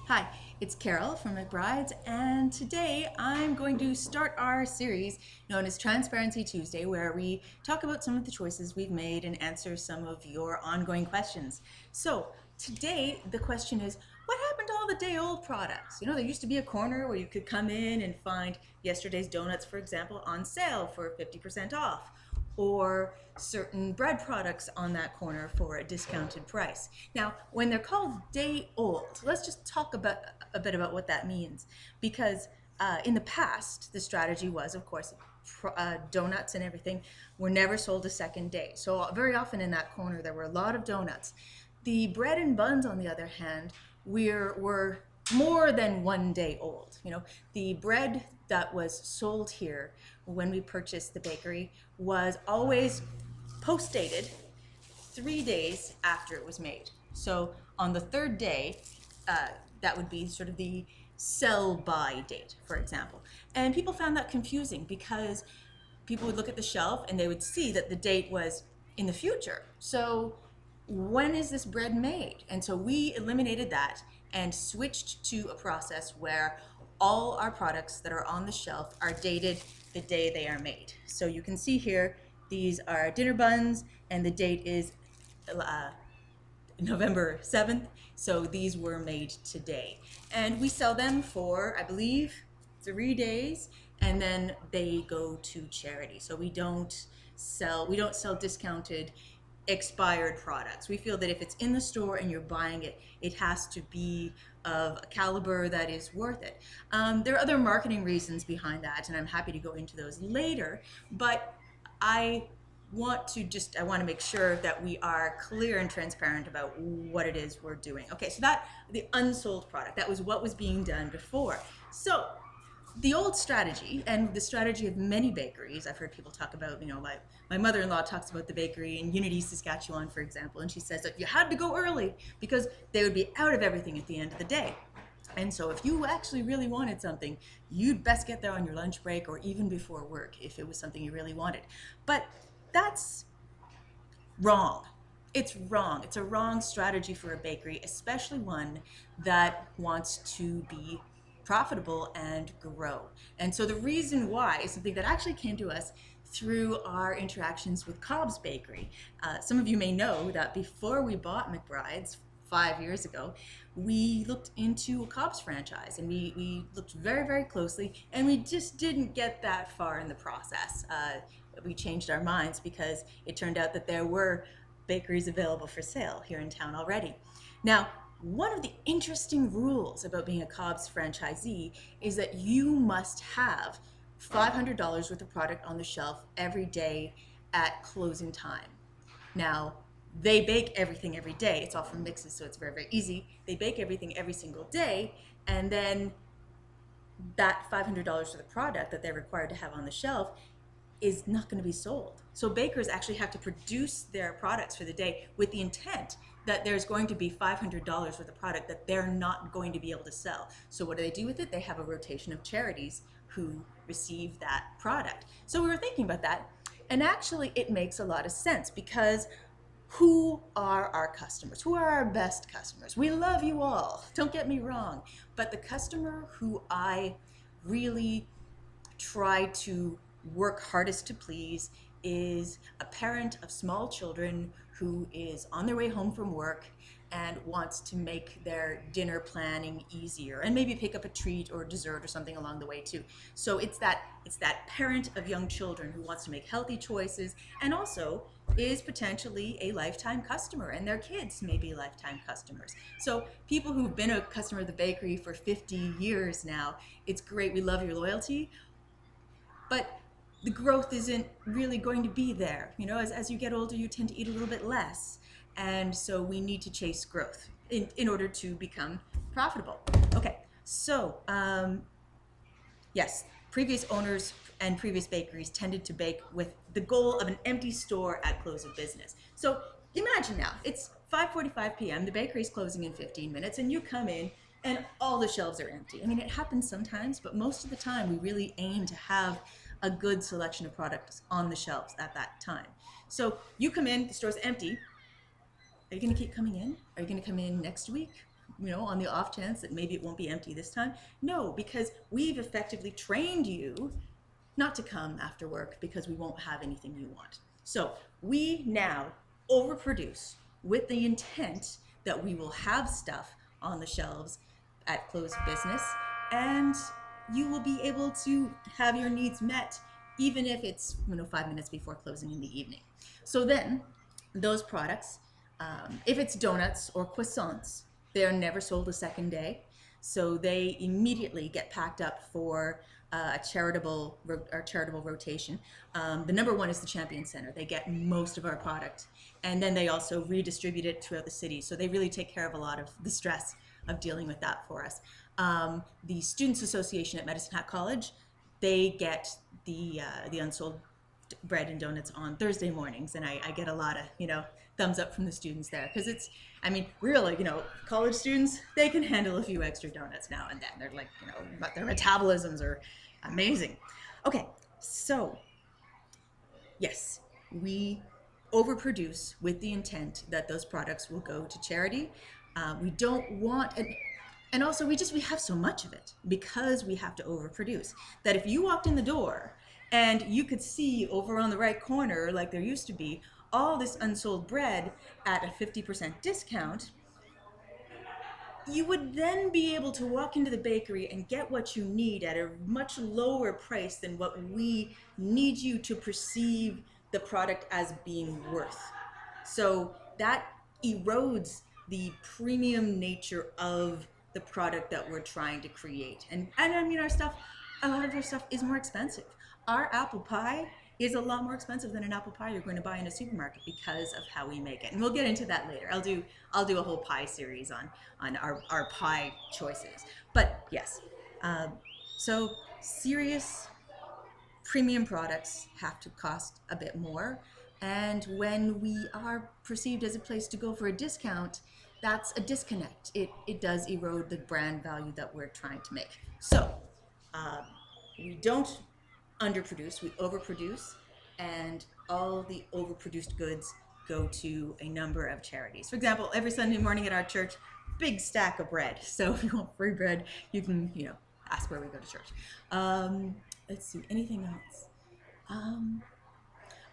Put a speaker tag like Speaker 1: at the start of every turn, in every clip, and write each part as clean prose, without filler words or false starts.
Speaker 1: Hi, it's Carol from McBride's, and today I'm going to start our series known as Transparency Tuesday, where we talk about some of the choices we've made and answer some of your ongoing questions. So today the question is, what happened to all the day-old products? You know, there used to be a corner where you could come in and find yesterday's donuts, for example, on sale for 50% off, or certain bread products on that corner for a discounted price. Now, when they're called day old, let's just talk about a bit about what that means, because in the past, the strategy was, of course, donuts and everything were never sold a second day. So very often in that corner, there were a lot of donuts. The bread and buns, on the other hand, were more than 1 day old. You know, the bread that was sold here when we purchased the bakery was always post-dated 3 days after it was made. So on the third day, that would be sort of the sell-by date, for example. And people found that confusing because people would look at the shelf and they would see that the date was in the future. So when is this bread made? And so we eliminated that and switched to a process where all our products that are on the shelf are dated the day they are made. So you can see here, these are dinner buns, and the date is November 7th. So these were made today. And we sell them for, I believe, 3 days, and then they go to charity. So we don't sell discounted expired products. We feel that if it's in the store and you're buying it, it has to be of a caliber that is worth it. There are other marketing reasons behind that, and I'm happy to go into those later, but I want to make sure that we are clear and transparent about what it is we're doing. Okay, so that the unsold product, that was what was being done before. So the old strategy, and the strategy of many bakeries, I've heard people talk about, you know, my mother-in-law talks about the bakery in Unity, Saskatchewan, for example, and she says that you had to go early because they would be out of everything at the end of the day. And so if you actually really wanted something, you'd best get there on your lunch break or even before work if it was something you really wanted. But that's wrong. It's wrong. It's a wrong strategy for a bakery, especially one that wants to be profitable and grow. And so the reason why is something that actually came to us through our interactions with Cobb's Bakery. Some of you may know that before we bought McBride's 5 years ago, we looked into a Cobb's franchise, and we looked very, very closely, and we just didn't get that far in the process. We changed our minds because it turned out that there were bakeries available for sale here in town already. Now, one of the interesting rules about being a Cobb's franchisee is that you must have $500 worth of product on the shelf every day at closing time. Now, they bake everything every day. It's all from mixes, so it's very, very easy. They bake everything every single day, and then that $500 for the product that they're required to have on the shelf is not going to be sold. So bakers actually have to produce their products for the day with the intent that there's going to be $500 worth of product that they're not going to be able to sell. So what do they do with it? They have a rotation of charities who receive that product. So we were thinking about that, and actually it makes a lot of sense because who are our customers? Who are our best customers? We love you all, don't get me wrong, but the customer who I really try to work hardest to please is a parent of small children who is on their way home from work and wants to make their dinner planning easier and maybe pick up a treat or dessert or something along the way too. So it's that parent of young children who wants to make healthy choices and also is potentially a lifetime customer, and their kids may be lifetime customers. So people who've been a customer of the bakery for 50 years now, it's great, we love your loyalty, but the growth isn't really going to be there. You know, as you get older, you tend to eat a little bit less. And so we need to chase growth in order to become profitable. Okay, so yes, previous owners and previous bakeries tended to bake with the goal of an empty store at close of business. So imagine now, it's 5:45 p.m., the bakery's closing in 15 minutes, and you come in and all the shelves are empty. I mean, it happens sometimes, but most of the time we really aim to have a good selection of products on the shelves at that time. So you come in, the store's empty. Are you gonna keep coming in? Are you gonna come in next week? on the off chance that maybe it won't be empty this time. No, because we've effectively trained you not to come after work because we won't have anything you want. So we now overproduce with the intent that we will have stuff on the shelves at close of business, and you will be able to have your needs met even if it's 5 minutes before closing in the evening. So then those products, if it's donuts or croissants, they're never sold a second day. So they immediately get packed up for a charitable rotation. The number one is the Champion Center. They get most of our product, and then they also redistribute it throughout the city. So they really take care of a lot of the stress of dealing with that for us. The Students Association at Medicine Hat College, they get the unsold bread and donuts on Thursday mornings, and I get a lot of thumbs up from the students there, because it's, really, college students, they can handle a few extra donuts now and then. They're like, but their metabolisms are amazing. Okay, so yes, we overproduce with the intent that those products will go to charity. We don't want, and also we have so much of it because we have to overproduce, that if you walked in the door and you could see over on the right corner, like there used to be, all this unsold bread at a 50% discount, you would then be able to walk into the bakery and get what you need at a much lower price than what we need you to perceive the product as being worth. So that erodes the premium nature of the product that we're trying to create. And our stuff, a lot of our stuff is more expensive. Our apple pie is a lot more expensive than an apple pie you're going to buy in a supermarket because of how we make it. And we'll get into that later. I'll do a whole pie series on our pie choices. But yes, so serious premium products have to cost a bit more. And when we are perceived as a place to go for a discount, that's a disconnect. It does erode the brand value that we're trying to make. So we don't underproduce, we overproduce, and all the overproduced goods go to a number of charities. For example, every Sunday morning at our church, big stack of bread. So if you want free bread, you can, ask where we go to church. Let's see, anything else?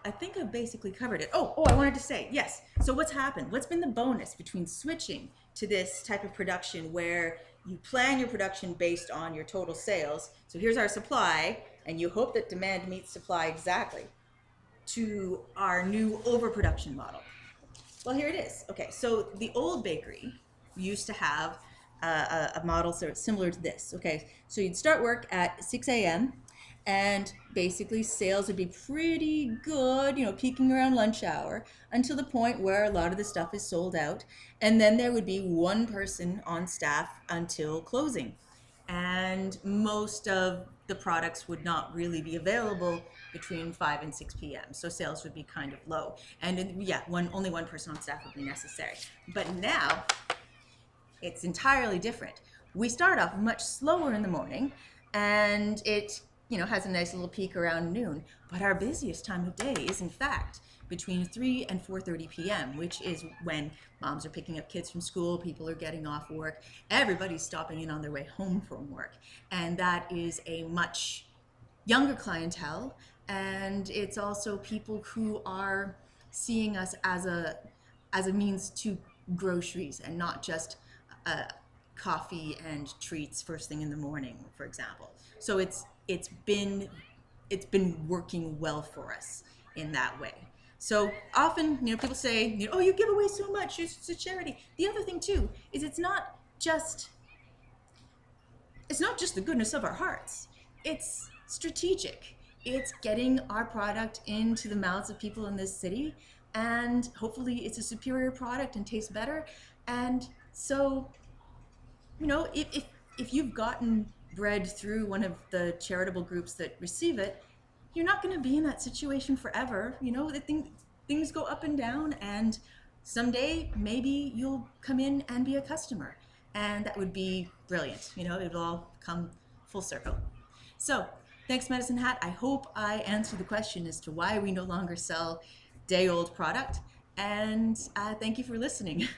Speaker 1: I think I've basically covered it. Oh, I wanted to say, yes. So what's happened? What's been the bonus between switching to this type of production where you plan your production based on your total sales? So here's our supply, and you hope that demand meets supply exactly, to our new overproduction model. Well, here it is. Okay, so the old bakery used to have a model sort of similar to this. Okay, so you'd start work at 6 a.m. and basically sales would be pretty good, peaking around lunch hour until the point where a lot of the stuff is sold out. And then there would be one person on staff until closing. And most of the products would not really be available between 5 and 6 p.m. So sales would be kind of low. And only one person on staff would be necessary. But now it's entirely different. We start off much slower in the morning, and it has a nice little peak around noon. But our busiest time of day is, in fact, between 3 and 4:30 p.m., which is when moms are picking up kids from school, people are getting off work, everybody's stopping in on their way home from work. And that is a much younger clientele, and it's also people who are seeing us as a means to groceries and not just coffee and treats first thing in the morning, for example. So it's been working well for us in that way. So often, people say, oh, you give away so much, it's a charity. The other thing too is it's not just the goodness of our hearts. It's strategic. It's getting our product into the mouths of people in this city, and hopefully it's a superior product and tastes better. And so, if you've gotten bread through one of the charitable groups that receive it, you're not going to be in that situation forever. Things go up and down, and someday maybe you'll come in and be a customer, and that would be brilliant. It'll all come full circle. So thanks, Medicine Hat. I hope I answered the question as to why we no longer sell day-old product, and thank you for listening.